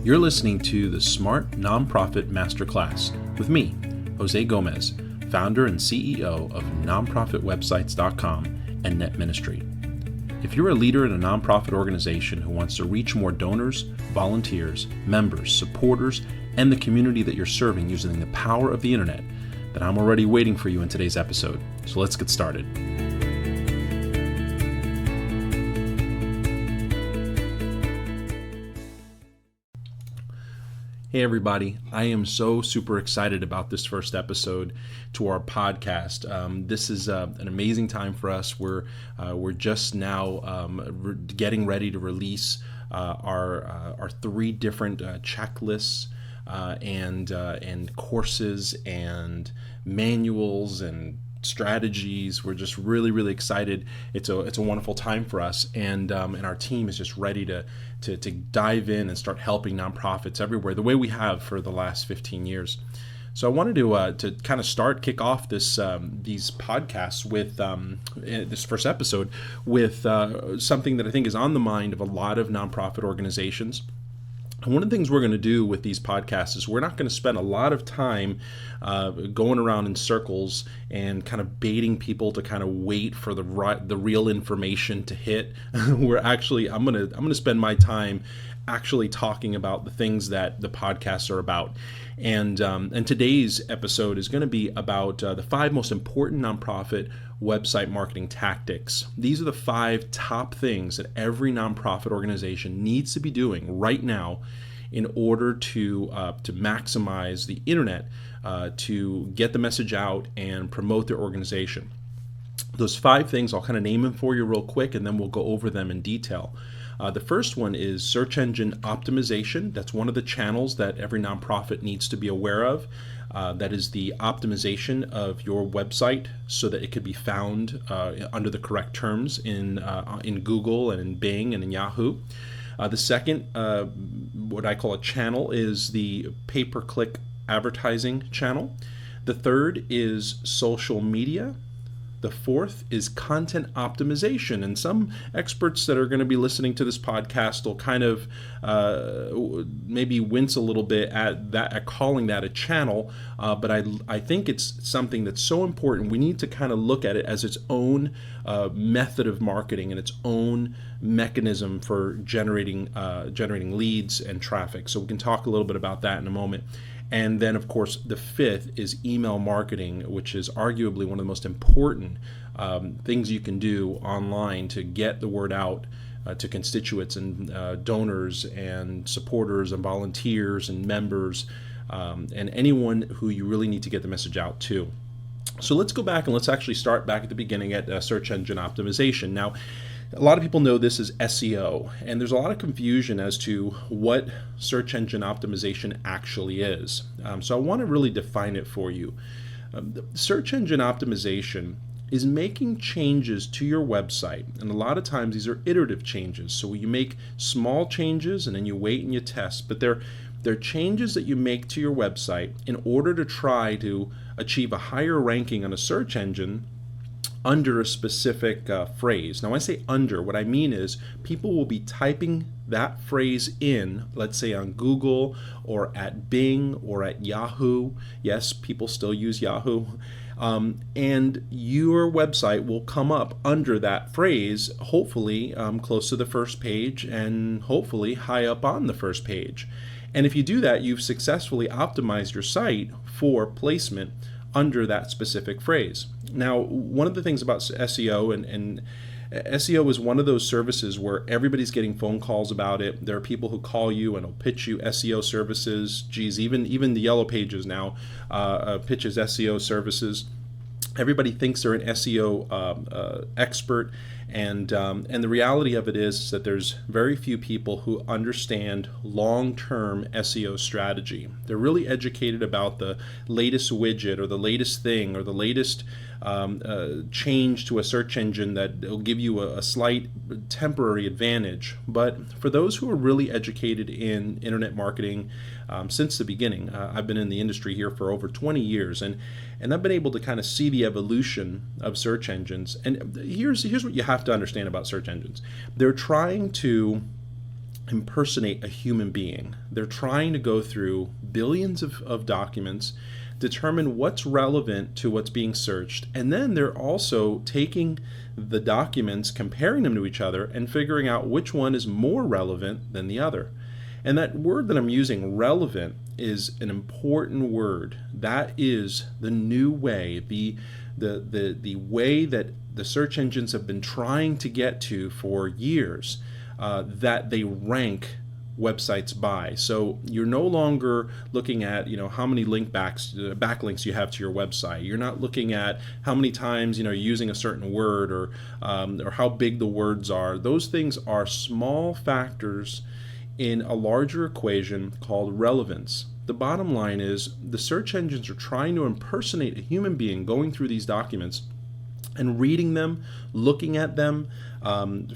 You're listening to the Smart Nonprofit Masterclass with me, Jose Gomez, founder and CEO of nonprofitwebsites.com and Net Ministry. If you're a leader in a nonprofit organization who wants to reach more donors, volunteers, members, supporters, and the community that you're serving using the power of the internet, then I'm already waiting for you in today's episode. So let's get started. Hey everybody, I am so super excited about this first episode to our podcast. This is an amazing time for us. We're just now getting ready to release our three different checklists and courses and manuals and strategies. We're just really excited. It's a wonderful time for us, and our team is just ready to dive in and start helping nonprofits everywhere the way we have for the last 15 years. So I wanted to kind of kick off these podcasts with this first episode with something that I think is on the mind of a lot of nonprofit organizations. And one of the things we're going to do with these podcasts is we're not going to spend a lot of time going around in circles and kind of baiting people to kind of wait for the real information to hit. I'm going to spend my time actually talking about the things that the podcasts are about. And today's episode is going to be about the 5 most important nonprofit website marketing tactics. These are the 5 top things that every nonprofit organization needs to be doing right now in order to maximize the internet, to get the message out and promote their organization. Those 5 things, I'll kind of name them for you real quick, and then we'll go over them in detail. The first one is search engine optimization. That's one of the channels that every nonprofit needs to be aware of. That is the optimization of your website so that it could be found under the correct terms in Google and in Bing and in Yahoo. The second, what I call a channel, is the pay-per-click advertising channel. The third is social media. The fourth is content optimization, and some experts that are going to be listening to this podcast will kind of maybe wince a little bit at calling that a channel, but I think it's something that's so important. We need to kind of look at it as its own method of marketing and its own mechanism for generating leads and traffic. So we can talk a little bit about that in a moment. And then, of course, the 5th is email marketing, which is arguably one of the most important things you can do online to get the word out to constituents and donors and supporters and volunteers and members and anyone who you really need to get the message out to. So let's go back and let's actually start back at the beginning at search engine optimization. Now, a lot of people know this as SEO, and there's a lot of confusion as to what search engine optimization actually is. So I want to really define it for you. Search engine optimization is making changes to your website, and a lot of times these are iterative changes. So you make small changes and then you wait and you test, but they're changes that you make to your website in order to try to achieve a higher ranking on a search engine under a specific phrase. Now, when I say under, what I mean is people will be typing that phrase in, let's say on Google or at Bing or at Yahoo. Yes, people still use Yahoo. And your website will come up under that phrase, hopefully close to the first page and hopefully high up on the first page. And if you do that, you've successfully optimized your site for placement under that specific phrase. Now, one of the things about SEO, and SEO is one of those services where everybody's getting phone calls about it. There are people who call you and will pitch you SEO services. Geez, even the Yellow Pages now pitches SEO services. Everybody thinks they're an SEO expert, and the reality of it is that there's very few people who understand long-term SEO strategy. They're really educated about the latest widget or the latest thing or the latest change to a search engine that will give you a slight temporary advantage. But for those who are really educated in internet marketing since the beginning, I've been in the industry here for over 20 years, and I've been able to kind of see the evolution of search engines. And here's what you have to understand about search engines. They're trying to impersonate a human being. They're trying to go through billions of documents, determine what's relevant to what's being searched, and then they're also taking the documents, comparing them to each other, and figuring out which one is more relevant than the other. And that word that I'm using, relevant, is an important word. That is the new way, the way that the search engines have been trying to get to for years, that they rank websites by. So you're no longer looking at how many backlinks you have to your website. You're not looking at how many times you're using a certain word, or how big the words are. Those things are small factors in a larger equation called relevance. The bottom line is the search engines are trying to impersonate a human being going through these documents and reading them, looking at them,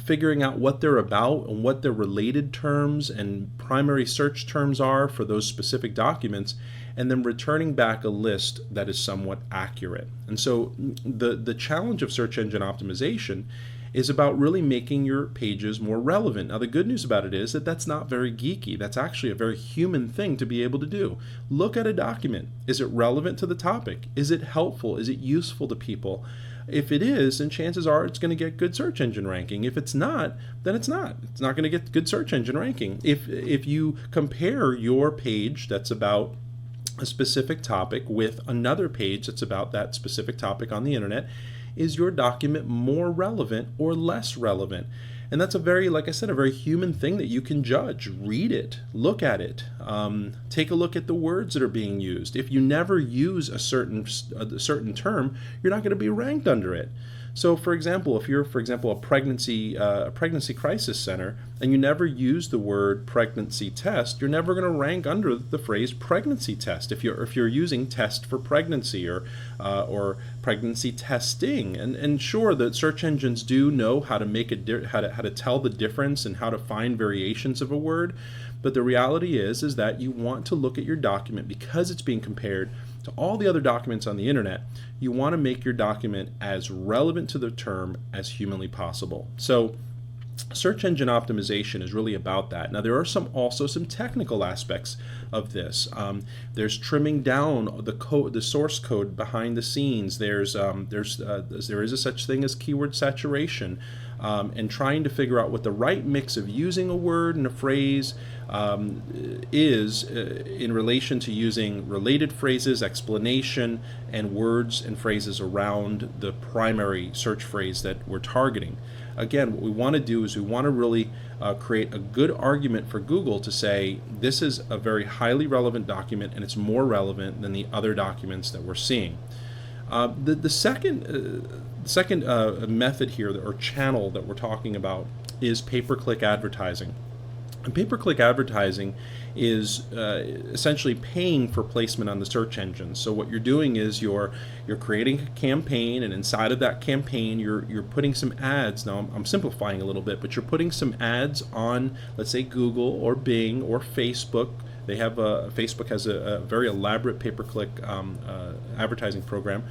figuring out what they're about and what their related terms and primary search terms are for those specific documents, and then returning back a list that is somewhat accurate. And so the challenge of search engine optimization is about really making your pages more relevant. Now, the good news about it is that that's not very geeky. That's actually a very human thing to be able to do. Look at a document. Is it relevant to the topic? Is it helpful? Is it useful to people? If it is, then chances are it's going to get good search engine ranking. If it's not, then it's not. It's not going to get good search engine ranking. If you compare your page that's about a specific topic with another page that's about that specific topic on the internet, is your document more relevant or less relevant? And that's like I said, a very human thing that you can judge. Read it, look at it, take a look at the words that are being used. If you never use a certain term, you're not going to be ranked under it. So, for example, if you're, a pregnancy crisis center, and you never use the word pregnancy test, you're never going to rank under the phrase pregnancy test. If you're using test for pregnancy or pregnancy testing, and sure, the search engines do know how to make how to tell the difference and how to find variations of a word, but the reality is that you want to look at your document because it's being compared to all the other documents on the internet. You want to make your document as relevant to the term as humanly possible. So search engine optimization is really about that. Now, there are also some technical aspects of this. There's trimming down the source code behind the scenes. There is a such thing as keyword saturation, and trying to figure out what the right mix of using a word and a phrase is in relation to using related phrases, explanation, and words and phrases around the primary search phrase that we're targeting. Again, what we want to do is we want to really create a good argument for Google to say this is a very highly relevant document and it's more relevant than the other documents that we're seeing. The second method here, or channel that we're talking about, is pay-per-click advertising. And pay-per-click advertising is essentially paying for placement on the search engine. So what you're doing is you're creating a campaign, and inside of that campaign you're putting some ads. Now I'm simplifying a little bit, but you're putting some ads on, let's say, Google or Bing or Facebook. They have Facebook has a very elaborate pay-per-click advertising program,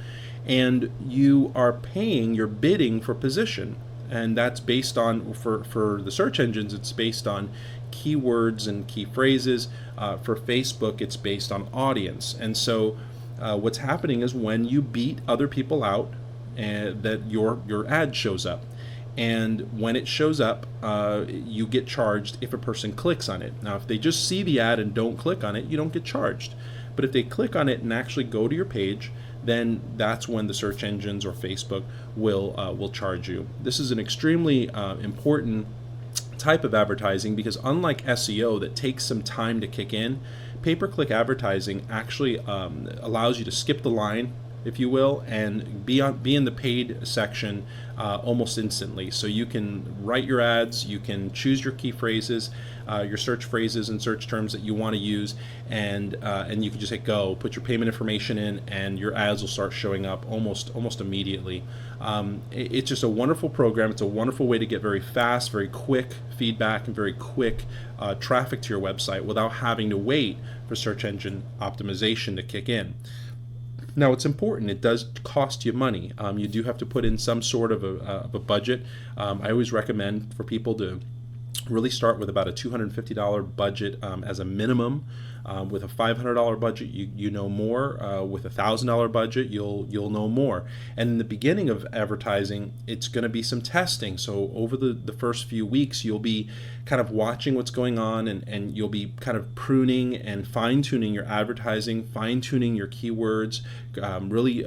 and you're bidding for position. And that's based on, for the search engines, it's based on keywords and key phrases. For Facebook, it's based on audience. And so what's happening is when you beat other people out, that your ad shows up. And when it shows up, you get charged if a person clicks on it. Now, if they just see the ad and don't click on it, you don't get charged. But if they click on it and actually go to your page, then that's when the search engines or Facebook will charge you. This is an extremely important type of advertising, because unlike SEO that takes some time to kick in, pay-per-click advertising actually allows you to skip the line, if you will, and be in the paid section almost instantly. So you can write your ads, you can choose your key phrases, your search phrases and search terms that you want to use, and you can just hit go, put your payment information in, and your ads will start showing up almost immediately. It's just a wonderful program. It's a wonderful way to get very fast, very quick feedback and very quick traffic to your website without having to wait for search engine optimization to kick in. Now, it's important. It does cost you money. You do have to put in some sort of a budget. I always recommend for people to Really start with about a $250 budget as a minimum. With a $500 budget, you know more. With a $1,000 budget, you'll know more. And in the beginning of advertising, it's going to be some testing. So over the first few weeks, you'll be kind of watching what's going on, and you'll be kind of pruning and fine-tuning your advertising, fine-tuning your keywords, really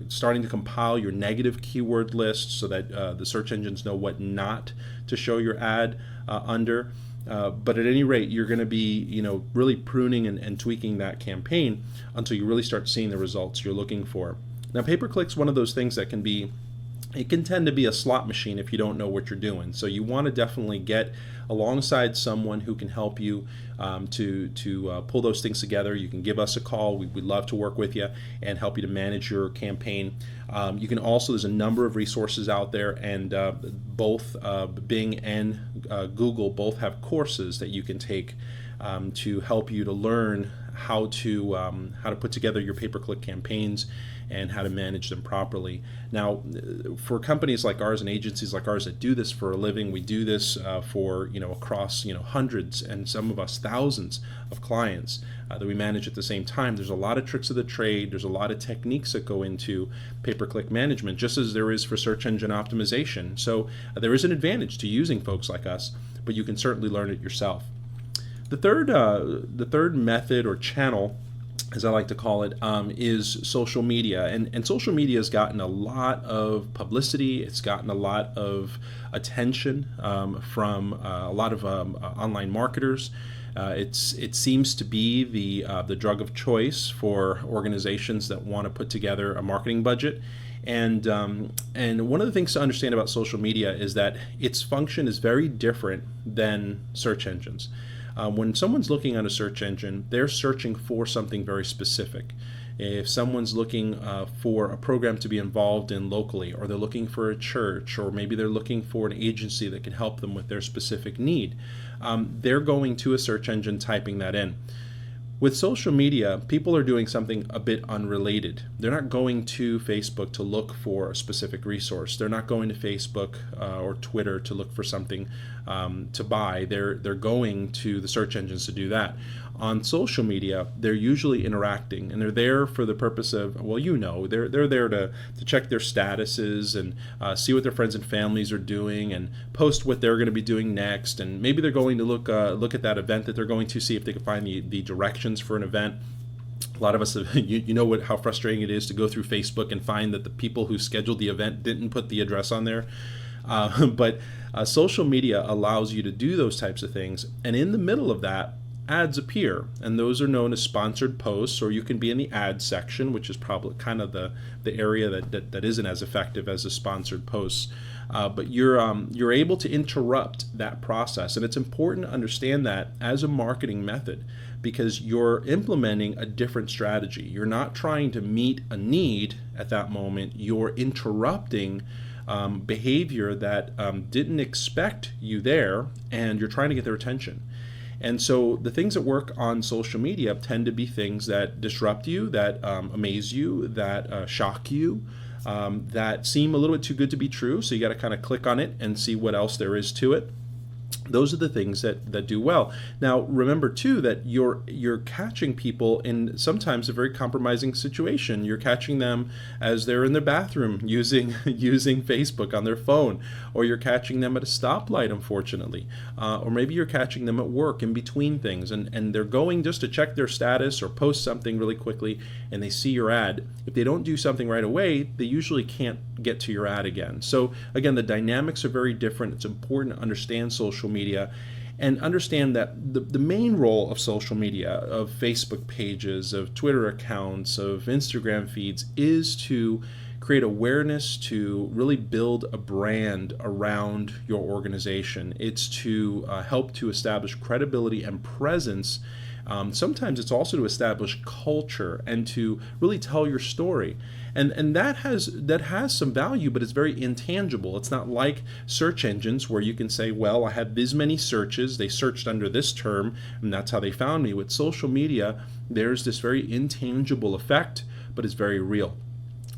starting to compile your negative keyword list so that the search engines know what not to show your ad under. But at any rate, you're going to be, really pruning and tweaking that campaign until you really start seeing the results you're looking for. Now, pay-per-click's one of those things that it can tend to be a slot machine if you don't know what you're doing. So you want to definitely get alongside someone who can help you to pull those things together. You can give us a call. We'd love to work with you and help you to manage your campaign. You can also, there's a number of resources out there, and both Bing and Google both have courses that you can take to help you to learn how to put together your pay-per-click campaigns and how to manage them properly. Now, for companies like ours and agencies like ours that do this for a living, we do this for across hundreds and some of us thousands of clients that we manage at the same time. There's a lot of tricks of the trade. There's a lot of techniques that go into pay-per-click management, just as there is for search engine optimization. So there is an advantage to using folks like us, but you can certainly learn it yourself. The third method or channel, as I like to call it, is social media. And social media has gotten a lot of publicity. It's gotten a lot of attention from a lot of online marketers. It seems to be the drug of choice for organizations that want to put together a marketing budget. And one of the things to understand about social media is that its function is very different than search engines. When someone's looking on a search engine, they're searching for something very specific. If someone's looking for a program to be involved in locally, or they're looking for a church, or maybe they're looking for an agency that can help them with their specific need, they're going to a search engine, typing that in. With social media, people are doing something a bit unrelated. They're not going to Facebook to look for a specific resource. They're not going to Facebook or Twitter to look for something to buy. They're going to the search engines to do that. On social media, they're usually interacting, and they're there for the purpose of, they're there to check their statuses and see what their friends and families are doing, and post what they're going to be doing next. And maybe they're going to look at that event that they're going to, see if they can find the directions for an event. A lot of us, how frustrating it is to go through Facebook and find that the people who scheduled the event didn't put the address on there. But social media allows you to do those types of things, and in the middle of that, ads appear, and those are known as sponsored posts, or you can be in the ad section, which is probably kind of the area that isn't as effective as the sponsored posts. But you're able to interrupt that process, and it's important to understand that as a marketing method, because you're implementing a different strategy. You're not trying to meet a need at that moment. You're interrupting behavior that didn't expect you there, and you're trying to get their attention. And so the things that work on social media tend to be things that disrupt you, that amaze you, that shock you, that seem a little bit too good to be true. So you got to kind of click on it and see what else there is to it. Those are the things that do well. Now, remember too that you're catching people in sometimes a very compromising situation. You're catching them as they're in their bathroom using Facebook on their phone, or you're catching them at a stoplight, unfortunately, or maybe you're catching them at work in between things, and they're going just to check their status or post something really quickly, and they see your ad. If they don't do something right away, they usually can't get to your ad again. So again, the dynamics are very different. It's important to understand social media and understand that the main role of social media, of Facebook pages, of Twitter accounts, of Instagram feeds, is to create awareness, to really build a brand around your organization. It's to help to establish credibility and presence. Sometimes it's also to establish culture and to really tell your story. And that has some value, but it's very intangible. It's not like search engines where you can say, well, I had this many searches, they searched under this term, and that's how they found me. With social media, there's this very intangible effect, but it's very real.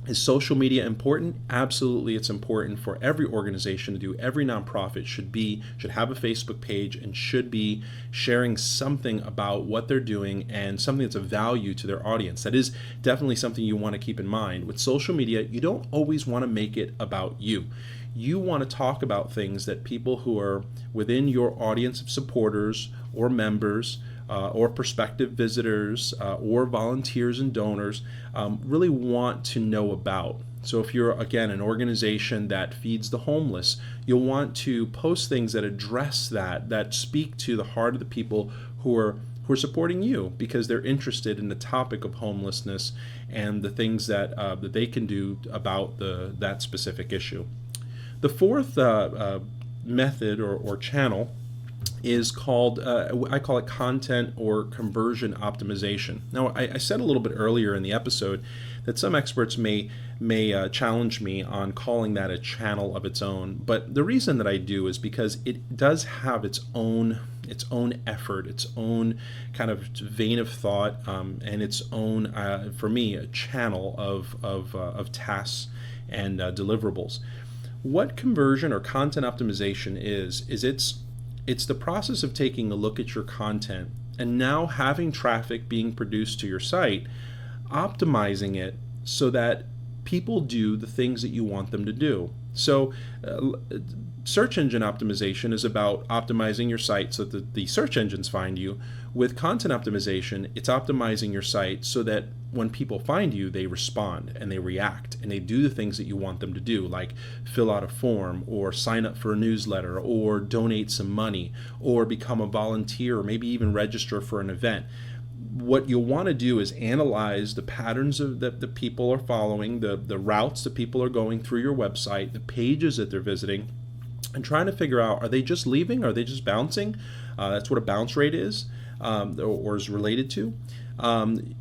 Is social media important? Absolutely, it's important for every organization to do. Every nonprofit should have a Facebook page and should be sharing something about what they're doing and something that's of value to their audience. That is definitely something you want to keep in mind. With social media, you don't always want to make it about you. You want to talk about things that people who are within your audience of supporters or members or prospective visitors or volunteers and donors really want to know about. So if you're, again, an organization that feeds the homeless, you'll want to post things that address that speak to the heart of the people who are supporting you, because they're interested in the topic of homelessness and the things that they can do about that specific issue. The fourth method or channel is called, I call it content or conversion optimization. Now, I said a little bit earlier in the episode that some experts may challenge me on calling that a channel of its own, but the reason that I do is because it does have its own effort, its own kind of vein of thought, and its own, for me, a channel of tasks and deliverables. What conversion or content optimization is it's the process of taking a look at your content and now having traffic being produced to your site, optimizing it so that people do the things that you want them to do. So search engine optimization is about optimizing your site so that the search engines find you. With content optimization, it's optimizing your site so that when people find you, they respond and they react and they do the things that you want them to do, like fill out a form or sign up for a newsletter or donate some money or become a volunteer or maybe even register for an event. What you'll want to do is analyze the patterns that the people are following, the routes that people are going through your website, the pages that they're visiting, and trying to figure out, are they just leaving? Are they just bouncing? That's what a bounce rate is, or is related to.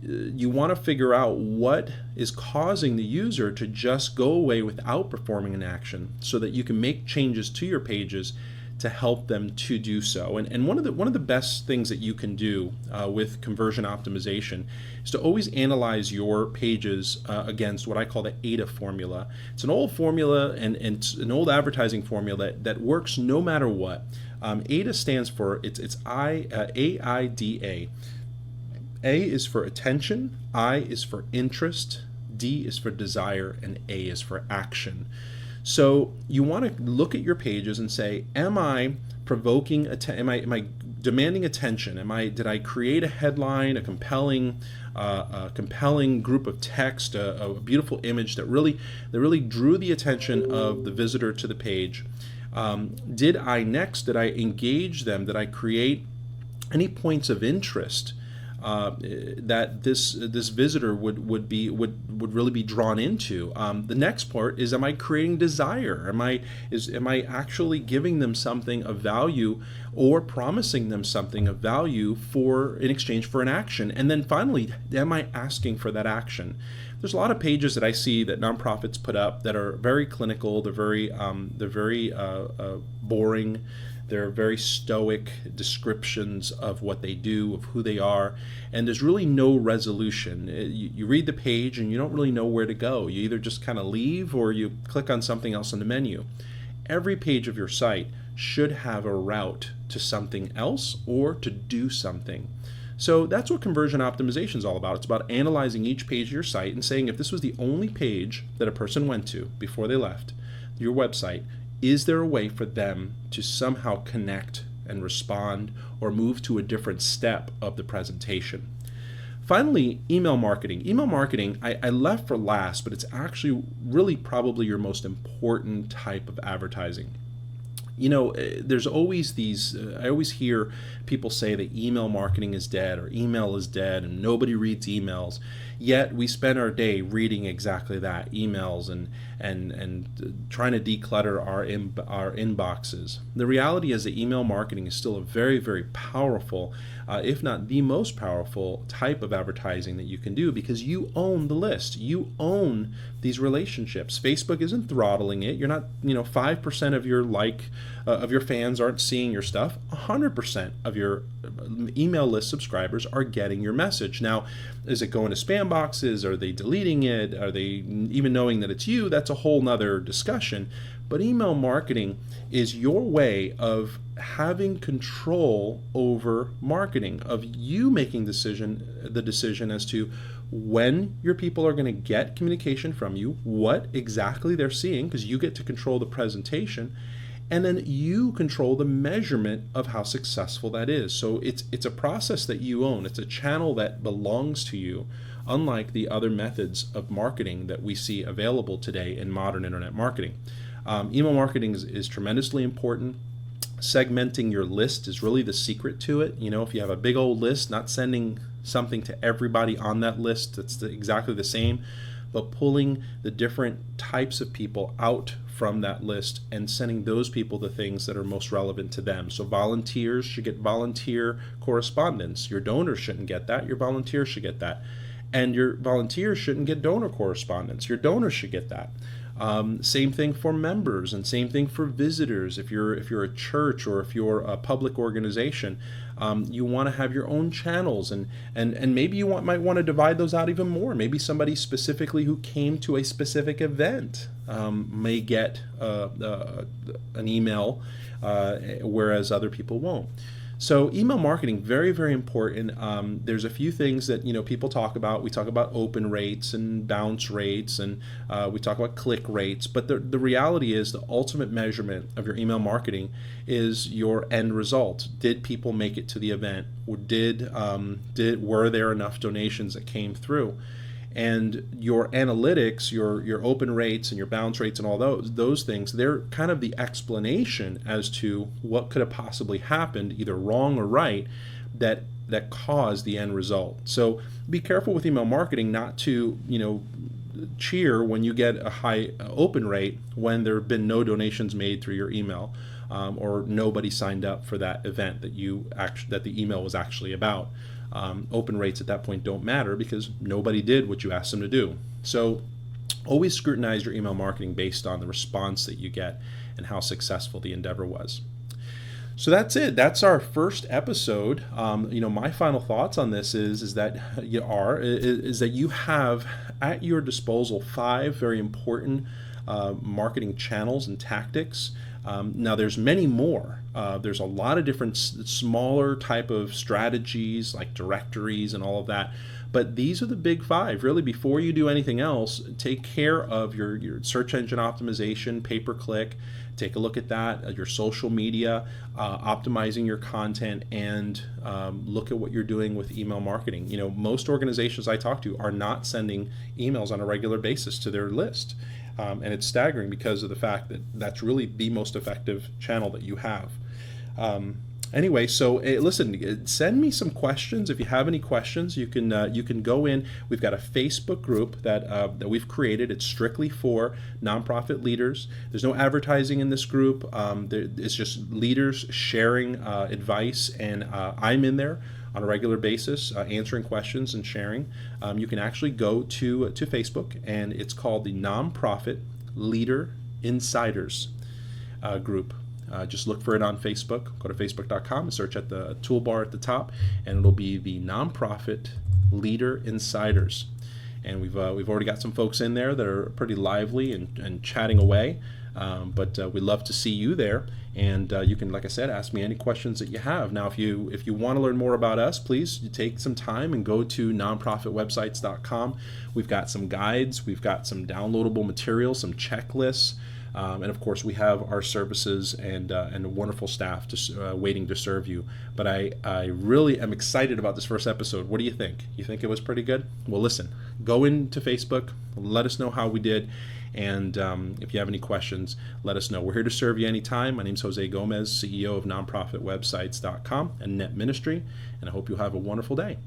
You want to figure out what is causing the user to just go away without performing an action, so that you can make changes to your pages to help them to do so. And one of the best things that you can do with conversion optimization is to always analyze your pages against what I call the AIDA formula. It's an old formula and it's an old advertising formula that works no matter what. AIDA stands for AIDA. A is for attention, I is for interest, D is for desire, and A is for action. So you want to look at your pages and say, am I provoking, am I demanding attention? Did I create a headline, a compelling group of text, a beautiful image that really drew the attention of the visitor to the page? Did I engage them? Did I create any points of interest that this visitor would really be drawn into? The next part is, am I creating desire? Am I actually giving them something of value or promising them something of value in exchange for an action? And then finally, am I asking for that action? There's a lot of pages that I see that nonprofits put up that are very clinical. They're very boring. They're very stoic descriptions of what they do, of who they are, and there's really no resolution. You read the page and you don't really know where to go. You either just kind of leave or you click on something else on the menu. Every page of your site should have a route to something else or to do something. So that's what conversion optimization is all about. It's about analyzing each page of your site and saying, if this was the only page that a person went to before they left your website, is there a way for them to somehow connect and respond or move to a different step of the presentation? Finally, email marketing. Email marketing, I left for last, but it's actually really probably your most important type of advertising. You know, there's always I always hear people say that email marketing is dead or email is dead and nobody reads emails. Yet we spend our day reading exactly that, emails and trying to declutter our inboxes. The reality is that email marketing is still a very, very powerful, if not the most powerful type of advertising that you can do, because you own the list. You own these relationships. Facebook isn't throttling it. You're not, 5% of your fans aren't seeing your stuff. 100% of your email list subscribers are getting your message. Now, is it going to spam spam boxes? Are they deleting it? Are they even knowing that it's you? That's a whole nother discussion. But email marketing is your way of having control over marketing, of you making the decision as to when your people are going to get communication from you, what exactly they're seeing, because you get to control the presentation, and then you control the measurement of how successful that is. So it's a process that you own. It's a channel that belongs to you, unlike the other methods of marketing that we see available today in modern internet marketing. Email marketing is tremendously important. Segmenting your list is really the secret to it. If you have a big old list, not sending something to everybody on that list that's exactly the same, but pulling the different types of people out from that list and sending those people the things that are most relevant to them. So volunteers should get volunteer correspondence. Your donors shouldn't get that. Your volunteers should get that. And your volunteers shouldn't get donor correspondence. Your donors should get that. Same thing for members, and same thing for visitors. If you're a church or if you're a public organization, you want to have your own channels, and maybe you might want to divide those out even more. Maybe somebody specifically who came to a specific event may get an email, whereas other people won't. So email marketing, very, very important. There's a few things that people talk about. We talk about open rates and bounce rates, and we talk about click rates. But the reality is the ultimate measurement of your email marketing is your end result. Did people make it to the event? Or were there enough donations that came through? And your analytics, your open rates and your bounce rates and all those things, they're kind of the explanation as to what could have possibly happened, either wrong or right, that caused the end result. So be careful with email marketing not to cheer when you get a high open rate when there have been no donations made through your email, or nobody signed up for that event that the email was actually about. Open rates at that point don't matter because nobody did what you asked them to do. So always scrutinize your email marketing based on the response that you get and how successful the endeavor was. So that's it. That's our first episode. My final thoughts on this is that you have at your disposal 5 very important marketing channels and tactics. Now there's many more. There's a lot of different smaller type of strategies like directories and all of that. But these are the big 5. Really, before you do anything else, take care of your search engine optimization, pay-per-click. Take a look at that, your social media, optimizing your content, and look at what you're doing with email marketing. Most organizations I talk to are not sending emails on a regular basis to their list. And it's staggering because of the fact that that's really the most effective channel that you have. Anyway, so listen, send me some questions. If you have any questions, you can go in. We've got a Facebook group that we've created. It's strictly for nonprofit leaders. There's no advertising in this group. It's just leaders sharing advice, and I'm in there on a regular basis, answering questions and sharing. You can actually go to Facebook, and it's called the Nonprofit Leader Insiders group. Just look for it on Facebook. Go to facebook.com and search at the toolbar at the top, and it'll be the Nonprofit Leader Insiders. And we've already got some folks in there that are pretty lively and chatting away. But we'd love to see you there, and you can, like I said, ask me any questions that you have. Now, if you want to learn more about us, please take some time and go to nonprofitwebsites.com. We've got some guides, we've got some downloadable materials, some checklists, and of course we have our services and a wonderful staff waiting to serve you. But I really am excited about this first episode. What do you think? You think it was pretty good? Well, listen, go into Facebook, let us know how we did. And if you have any questions, let us know. We're here to serve you anytime. My name is Jose Gomez, CEO of nonprofitwebsites.com and Net Ministry, and I hope you'll have a wonderful day.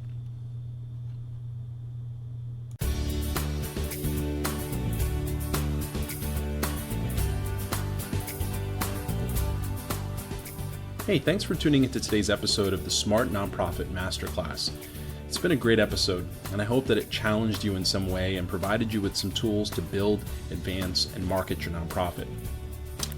Hey, thanks for tuning into today's episode of the Smart Nonprofit Masterclass. It's been a great episode, and I hope that it challenged you in some way and provided you with some tools to build, advance, and market your nonprofit.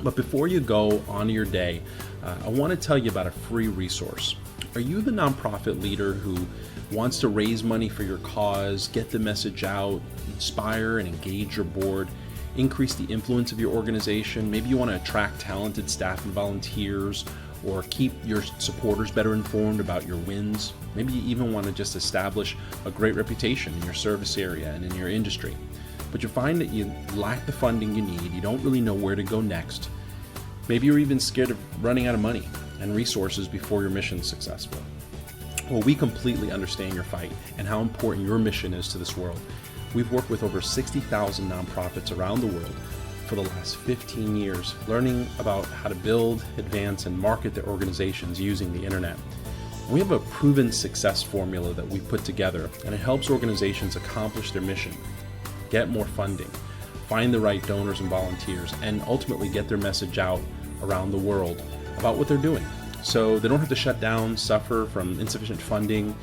But before you go on your day, I want to tell you about a free resource. Are you the nonprofit leader who wants to raise money for your cause, get the message out, inspire and engage your board, increase the influence of your organization? Maybe you want to attract talented staff and volunteers, or keep your supporters better informed about your wins. Maybe you even want to just establish a great reputation in your service area and in your industry. But you find that you lack the funding you need, you don't really know where to go next. Maybe you're even scared of running out of money and resources before your mission is successful. Well, we completely understand your fight and how important your mission is to this world. We've worked with over 60,000 nonprofits around the world for the last 15 years, learning about how to build, advance, and market their organizations using the internet. We have a proven success formula that we put together, and it helps organizations accomplish their mission, get more funding, find the right donors and volunteers, and ultimately get their message out around the world about what they're doing. So they don't have to shut down, suffer from insufficient funding,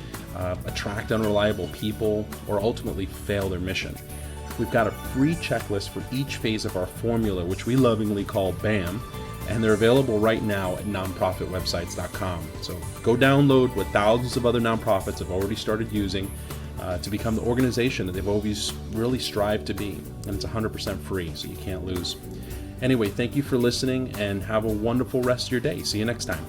attract unreliable people, or ultimately fail their mission. We've got a free checklist for each phase of our formula, which we lovingly call BAM, and they're available right now at nonprofitwebsites.com. So go download what thousands of other nonprofits have already started using to become the organization that they've always really strived to be. And it's 100% free, so you can't lose. Anyway, thank you for listening and have a wonderful rest of your day. See you next time.